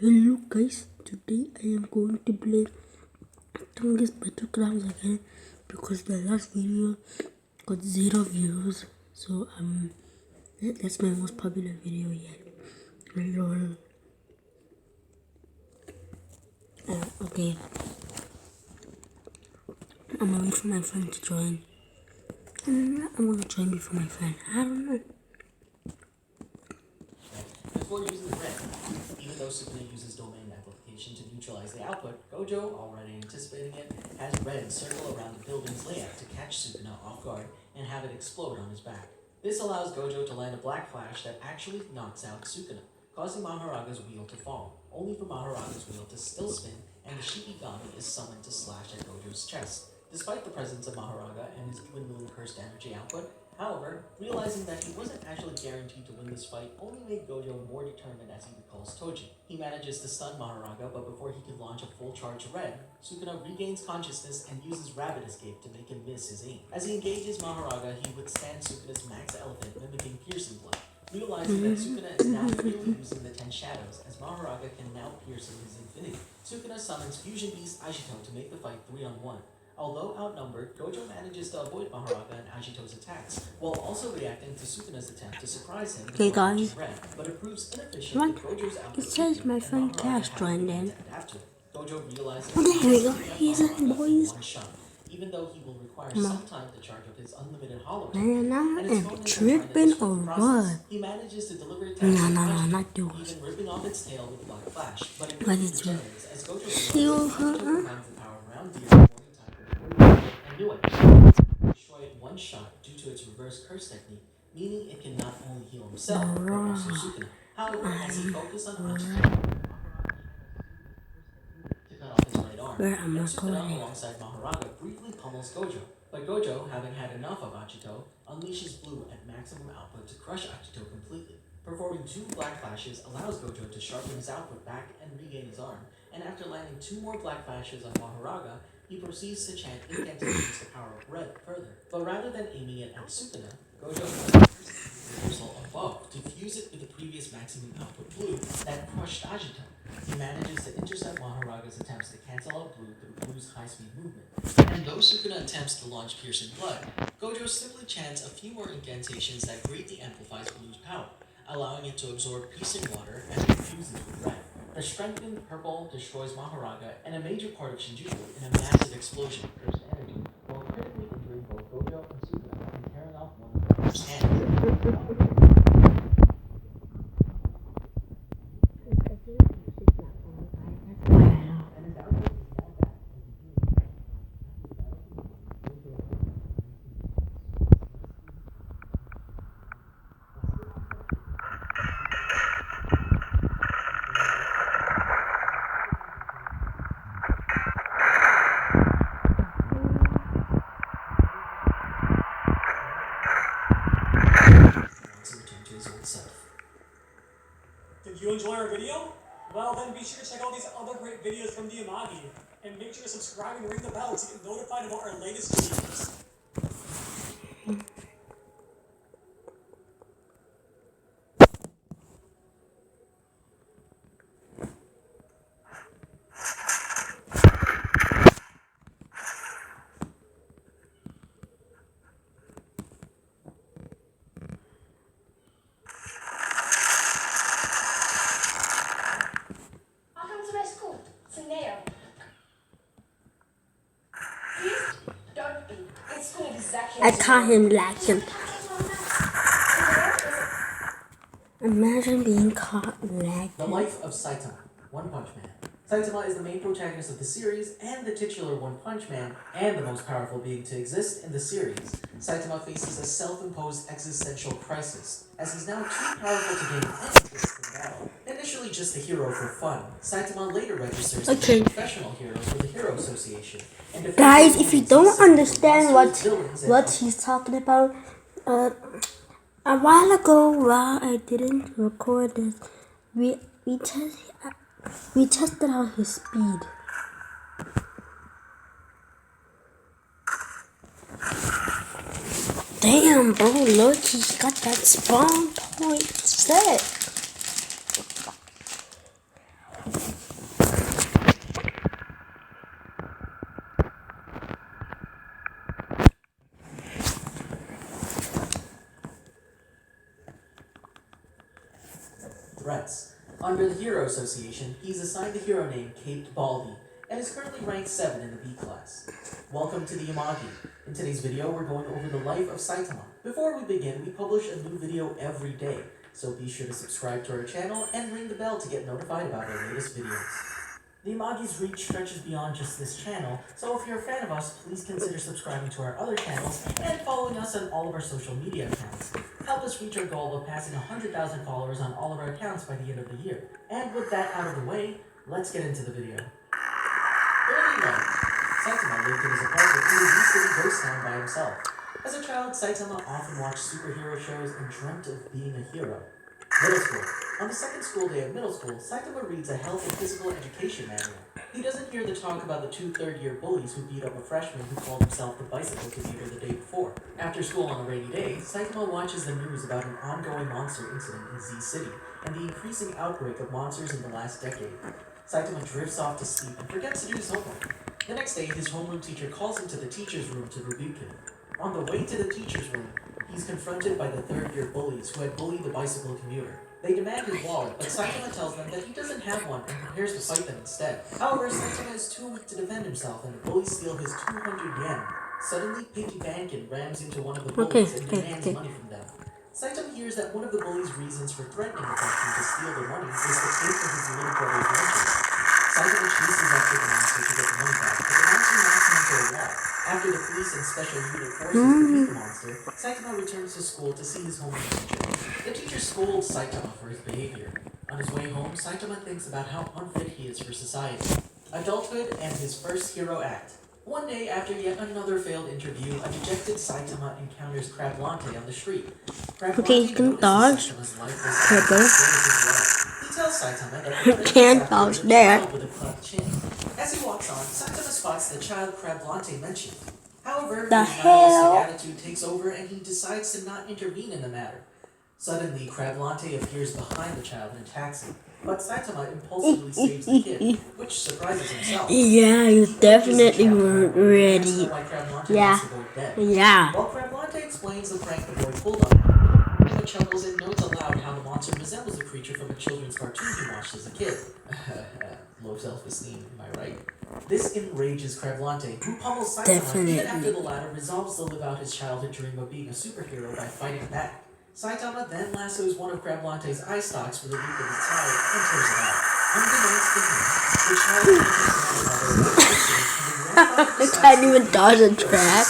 Hello guys, today I am going to play Strongest Battlegrounds again because the last video got 0 views. So that's my most popular video yet. Lol. Okay. I'm gonna wait for my friend to join. I'm gonna join before my friend. I don't know. Before using red, even though Sukuna uses domain amplification to neutralize the output, Gojo, already anticipating it, has red circle around the building's layout to catch Sukuna off guard and have it explode on his back. This allows Gojo to land a black flash that actually knocks out Sukuna, causing Maharaga's wheel to fall, only for Maharaga's wheel to still spin, and the Shikigami is summoned to slash at Gojo's chest. Despite the presence of Maharaga and his dwindling cursed energy output, however, realizing that he wasn't actually guaranteed to win this fight only made Gojo more determined as he recalls Toji. He manages to stun Maharaga, but before he can launch a full charge red, Sukuna regains consciousness and uses Rabbit Escape to make him miss his aim. As he engages Maharaga, he withstands Sukuna's Max Elephant, mimicking Piercing Blood. Realizing that Sukuna is now really using the 10 shadows, as Maharaga can now pierce in his infinity. Sukuna summons Fusion Beast Ashito to make the fight 3-on-1. Although outnumbered, Gojo manages to avoid Maharaga and Ashito's attacks, while also reacting to Sukuna's attempt to surprise him. Hey guys, red, but it proves inefficient with Gojo's it says my friend Cash joined in. Gojo realizes There we go, he's in boys. one shot, even though he will require some time to charge up his unlimited hollow. I'm tripping or what? He manages to deliver No, not yours. even ripping off its tail with Black Flash, but it What is it? as Gojo Heal her. finds the power around Deer and knew it. Destroy it one shot due to its reverse curse technique, meaning it can not only heal himself, but also Sukuna. However, as he focused on Ashito to cut off his right arm, and Sukuna alongside Maharaga briefly pummels Gojo. But Gojo, having had enough of Ashito, unleashes Blue at maximum output to crush Ashito completely. Performing 2 Black Flashes allows Gojo to sharpen his output back and regain his arm, and after landing 2 more Black Flashes on Maharaga, he proceeds to chant incantations to power up red further. But rather than aiming it at Sukuna, Gojo reversal above to fuse it with the previous maximum output Blue that crushed Ashito. He manages to intercept Maharaga's attempts to cancel out Blue through Blue's high-speed movement. And though Sukuna attempts to launch Piercing Blood, Gojo simply chants a few more incantations that greatly amplifies Blue's power, allowing it to absorb Piercing Water and infuses with red. The strengthened purple destroys Maharaga and a major part of Shinjuku in a massive explosion of cursed energy, while critically injuring both Gojo and Sukuna and tearing off one of Gojo's hands. Did you enjoy our video? Well, then be sure to check out these other great videos from the Amagi. And make sure to subscribe and ring the bell to get notified about our latest videos. I caught him lacking. Imagine being caught lagging. The Life of Saitama, One Punch Man. Saitama is the main protagonist of the series and the titular One Punch Man, and the most powerful being to exist in the series. Saitama faces a self-imposed existential crisis, as he's now too powerful to gain any physical battle. Initially just a hero for fun, Saitama later registers as a professional hero for the Hero Association. Guys, if you don't understand what he's talking about, a while ago, while I didn't record this, we tested out his speed. Damn, bro, look, he got that spawn point set. threats. Under the Hero Association, he's assigned the hero named Caped Baldy, and is currently ranked 7 in the B class. Welcome to the Yamagi. In today's video, we're going over the life of Saitama. Before we begin, we publish a new video every day, so be sure to subscribe to our channel and ring the bell to get notified about our latest videos. The Yamagi's reach stretches beyond just this channel, so if you're a fan of us, please consider subscribing to our other channels and following us on all of our social media accounts. Help us reach our goal of passing 100,000 followers on all of our accounts by the end of the year. And with that out of the way, let's get into the video. Early life. Saitama lived in his apartment in the Z-City ghost town by himself. As a child, Saitama often watched superhero shows and dreamt of being a hero. Middle school. On the second school day of middle school, Saitama reads a health and physical education manual. He doesn't hear the talk about the 2 third-year bullies who beat up a freshman who called himself the bicycle commuter the day before. After school on a rainy day, Saitama watches the news about an ongoing monster incident in Z-City and the increasing outbreak of monsters in the last decade. Saitama drifts off to sleep and forgets to do his homework. The next day, his homeroom teacher calls him to the teacher's room to rebuke him. On the way to the teacher's room, he's confronted by the third-year bullies who had bullied the bicycle commuter. They demand his wallet, but Saitama tells them that he doesn't have one and prepares to fight them instead. However, Saitama is too weak to defend himself, and the bullies steal his 200 yen. Suddenly, Pinky Bankin rams into one of the bullies and demands money from them. Saitama hears that one of the bullies' reasons for threatening the person to steal the money is to pay for his little brother's lunches. Saitama chases after the monster to get the money back, but the monster knocks him into a wall. After the police and special unit forces defeat the monster, Saitama returns to school to see his homeroom teacher. The teacher scolds Saitama for his behavior. On his way home, Saitama thinks about how unfit he is for society. Adulthood and his first hero act. One day, after yet another failed interview, a dejected Saitama encounters Crablante on the street. Crablante notices Saitama's lifeless He tells Saitama that the Can't dodge that. with a cleft chin. As he walks on, Saitama spots the child Crablante mentioned. However, The his hell? nihilistic attitude takes over and he decides to not intervene in the matter. Suddenly, Crablante appears behind the child and attacks him. But Saitama impulsively saves the kid, which surprises himself. Yeah, you definitely weren't ready. Why Crablante Yeah. wants to go dead. Yeah. While Crablante explains the prank the boy pulled on him, Saitama chuckles and notes aloud how the monster resembles a creature from a children's cartoon he watched as a kid. Low self-esteem, am I right? This enrages Crablante, who pummels Saitama Definitely. even after the latter resolves to live out his childhood dream of being a superhero by fighting back. Saitama then lassos one of Crablante's eye stalks for the root of his tie and tears it out. Unbeknownst to him, the child I can't even dodge a track.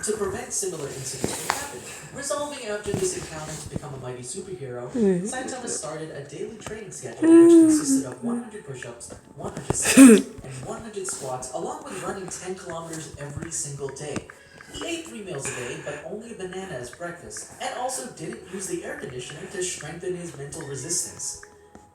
to prevent similar incidents from happening. Resolving after this encounter to become a mighty superhero, Saitama started a daily training schedule which consisted of 100 push-ups, 100 sit-ups, and 100 squats, along with running 10 kilometers every single day. He ate 3 meals a day, but only a banana as breakfast, and also didn't use the air conditioner to strengthen his mental resistance.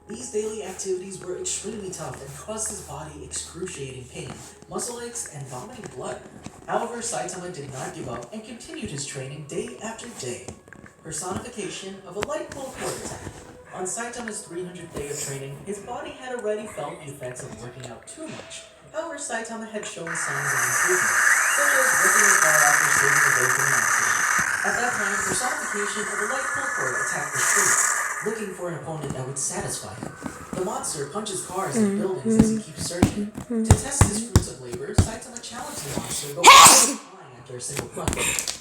These daily activities were extremely tough and caused his body excruciating pain, muscle aches, and vomiting blood. However, Saitama did not give up and continued his training day after day. Personification of a light pull cord attack. On Saitama's 300th day of training, his body had already felt the effects of working out too much. However, Saitama had shown signs of improvement, such as ripping his car after saving the day from an accident. At that time, personification of a light pull cord attacked the street, looking for an opponent that would satisfy him. The monster punches cars and buildings as he keeps searching. To test his fruits of labor, Saitama challenged the monster, but was flying after a single punch.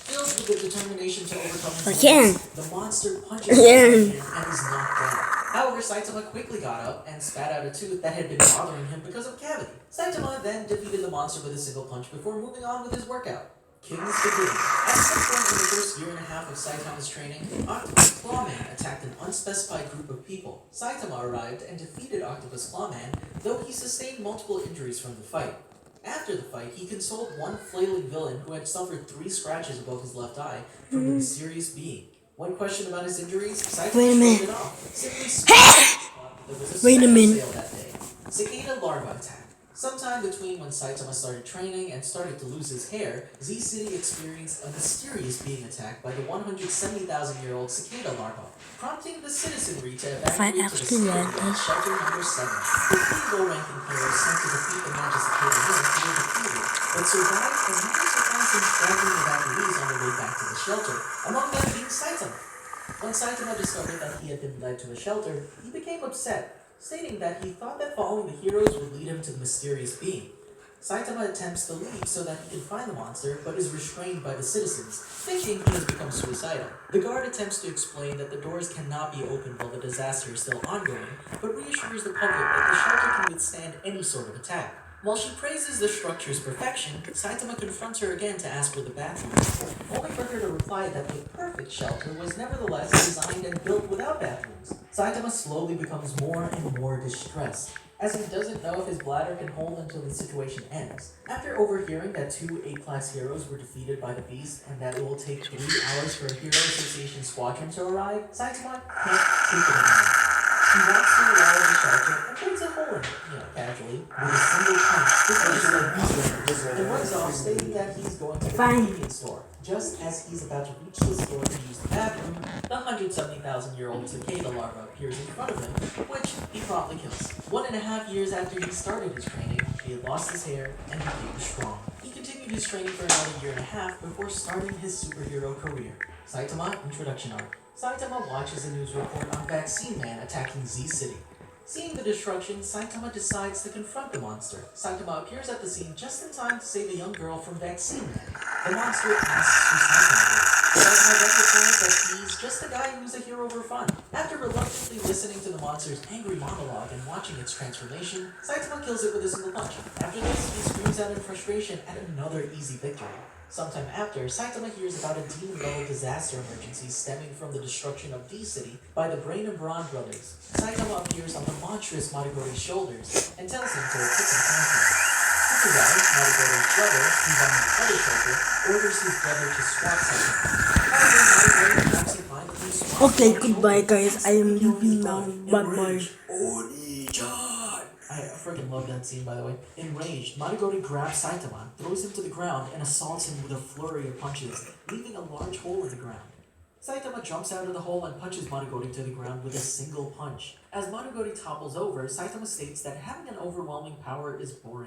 Filled with the determination to overcome his enemies, the monster punches him and is knocked down. However, Saitama quickly got up and spat out a tooth that had been bothering him because of a cavity. Saitama then defeated the monster with a single punch before moving on with his workout. King's Degree. At some point in the first year and a half of Saitama's training, Octopus Clawman attacked an unspecified group of people. Saitama arrived and defeated Octopus Clawman, though he sustained multiple injuries from the fight. After the fight, he consoled one flailing villain who had suffered 3 scratches above his left eye from a mysterious being. When questioned about his injuries, Saitama shrugged it off, simply there was a special sale that day. Cicada Larva Attack. Sometime between when Saitama started training and started to lose his hair, Z-City experienced a mysterious being attack by the 170,000-year-old cicada larva, prompting the citizenry to evacuate to the shelter number 7. The 3 low-ranking heroes sent to defeat the magic cicada unit were defeated, but survived and managed to find some straggling evacuees on their way back to the shelter, among them being Saitama. When Saitama discovered that he had been led to a shelter, he became upset, stating that he thought that following the heroes would lead him to the mysterious being. Saitama attempts to leave so that he can find the monster, but is restrained by the citizens, thinking he has become suicidal. The guard attempts to explain that the doors cannot be opened while the disaster is still ongoing, but reassures the public that the shelter can withstand any sort of attack. While she praises the structure's perfection, Saitama confronts her again to ask where the bathroom is, only for her to reply that the perfect shelter was nevertheless designed and built without bathrooms. Saitama slowly becomes more and more distressed, as he doesn't know if his bladder can hold until the situation ends. After overhearing that 2 A-class heroes were defeated by the beast and that it will take 3 hours for a Hero Association squadron to arrive, Saitama can't take it anymore. He walks through the wall of the shelter and puts a hole in it, casually, with a single punch, and runs off, stating that he's going to the convenience store. Just as he's about to reach the store to use the bathroom, the 170,000-year-old cicada larva appears in front of him, which he promptly kills. 1.5 years after he started his training, he had lost his hair and became strong. He continued his training for another 1.5 years before starting his superhero career. Saitama Introduction Arc. Saitama watches a news report on Vaccine Man attacking Z City. Seeing the destruction, Saitama decides to confront the monster. Saitama appears at the scene just in time to save a young girl from Vaccine Man. The monster asks who Saitama is. Saitama then replies that he's just a guy who's a hero for fun. After reluctantly listening to the monster's angry monologue and watching its transformation, Saitama kills it with a single punch. After this, he screams out in frustration at another easy victory. Sometime after, Saitama hears about a demon-level disaster emergency stemming from the destruction of D-City by the Brain and Brawn brothers. Saitama appears on the monstrous Madagori's shoulders and tells him to put some hands on it. After that, Madagori's brother, who's on the other shoulder, orders his brother to swat Saitama. However, Madagori absentmindedly swats Okay, Saitama's goodbye shoulder, guys. I am killing leaving his now. brother. Bye bye. Enraged, I freaking love that scene, by the way. Enraged, Madagori grabs Saitama, throws him to the ground, and assaults him with a flurry of punches, leaving a large hole in the ground. Saitama jumps out of the hole and punches Madagori to the ground with a single punch. As Madagori topples over, Saitama states that having an overwhelming power is boring.